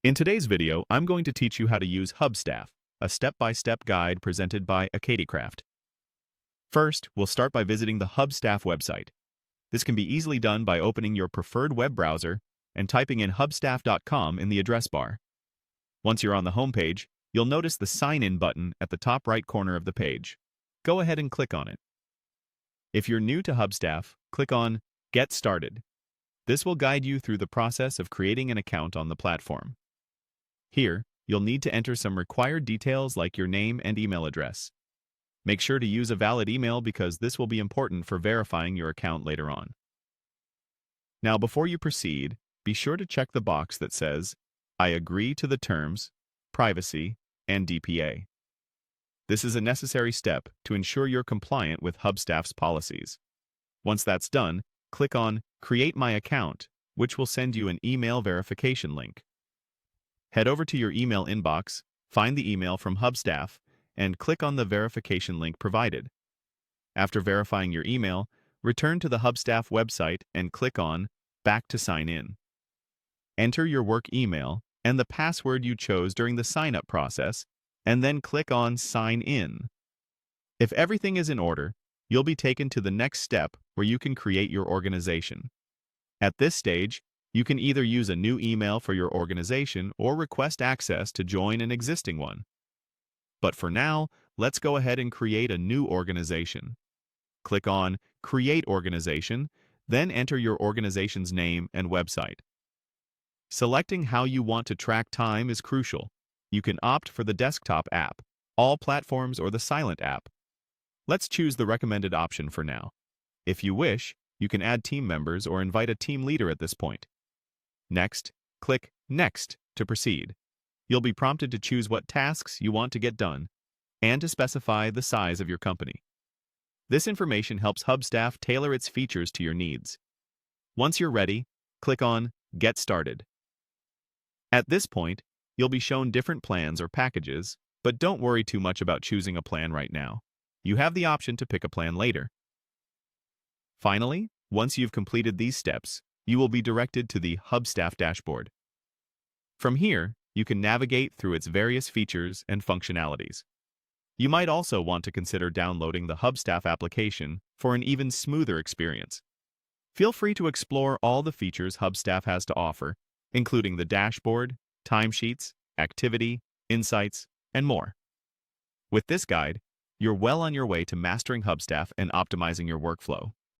In today's video, I'm going to teach you how to use Hubstaff, a step-by-step guide presented by Acadicraft. First, we'll start by visiting the Hubstaff website. This can be easily done by opening your preferred web browser and typing in hubstaff.com in the address bar. Once you're on the home page, you'll notice the Sign In button at the top right corner of the page. Go ahead and click on it. If you're new to Hubstaff, click on Get Started. This will guide you through the process of creating an account on the platform. Here, you'll need to enter some required details like your name and email address. Make sure to use a valid email because this will be important for verifying your account later on. Now, before you proceed, be sure to check the box that says, I agree to the terms, privacy, and DPA. This is a necessary step to ensure you're compliant with Hubstaff's policies. Once that's done, click on Create My Account, which will send you an email verification link. Head over to your email inbox, find the email from Hubstaff, and click on the verification link provided. After verifying your email, return to the Hubstaff website and click on Back to Sign In. Enter your work email and the password you chose during the sign-up process, and then click on Sign In. If everything is in order, you'll be taken to the next step where you can create your organization. At this stage, you can either use a new email for your organization or request access to join an existing one. But for now, let's go ahead and create a new organization. Click on Create Organization, then enter your organization's name and website. Selecting how you want to track time is crucial. You can opt for the desktop app, all platforms, or the silent app. Let's choose the recommended option for now. If you wish, you can add team members or invite a team leader at this point. Next, click Next to proceed. You'll be prompted to choose what tasks you want to get done and to specify the size of your company. This information helps Hubstaff tailor its features to your needs. Once you're ready, click on Get Started. At this point, you'll be shown different plans or packages, but don't worry too much about choosing a plan right now. You have the option to pick a plan later. Finally, once you've completed these steps, you will be directed to the Hubstaff dashboard. From here, you can navigate through its various features and functionalities. You might also want to consider downloading the Hubstaff application for an even smoother experience. Feel free to explore all the features Hubstaff has to offer, including the dashboard, timesheets, activity, insights, and more. With this guide, you're well on your way to mastering Hubstaff and optimizing your workflow.